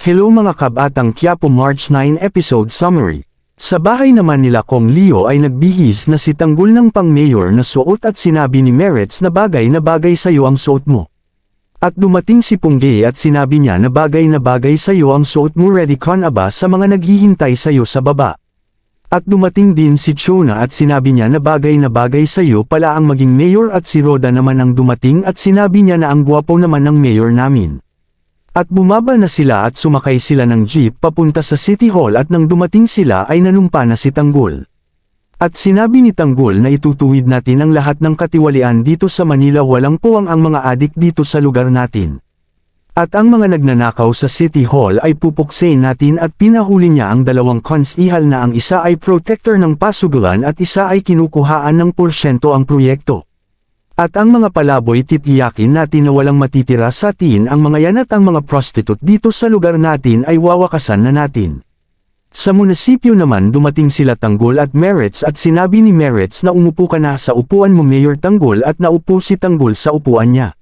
Hello mga kabatang Quiapo March 9 episode summary. Sa bahay naman nila Kong Leo ay nagbihis na si Tanggol ng pang-mayor na suot at sinabi ni Merets na bagay sa'yo ang suot mo. At dumating si Punggay at sinabi niya na bagay sa'yo ang suot mo, ready ka na ba sa mga naghihintay sa'yo sa baba. At dumating din si Chona at sinabi niya na bagay sa'yo pala ang maging mayor, at si Roda naman ang dumating at sinabi niya na ang gwapo naman ng mayor namin. At bumaba na sila at sumakay sila ng jeep papunta sa City Hall, at nang dumating sila ay nanumpa na si Tanggol. At sinabi ni Tanggol na itutuwid natin ang lahat ng katiwalian dito sa Manila, walang puwang ang mga adik dito sa lugar natin. At ang mga nagnanakaw sa City Hall ay pupuksain natin, at pinahuli niya ang dalawang konsihal na ang isa ay protector ng pasugalan at isa ay kinukuhaan ng porsyento ang proyekto. At ang mga palaboy titiyakin natin na walang matitira sa atin, ang mga yan at ang mga prostitute dito sa lugar natin ay wawakasan na natin. Sa munisipyo naman dumating sila Tanggol at Merets at sinabi ni Merets na umupo ka na sa upuan mo Mayor Tanggol, at naupo si Tanggol sa upuan niya.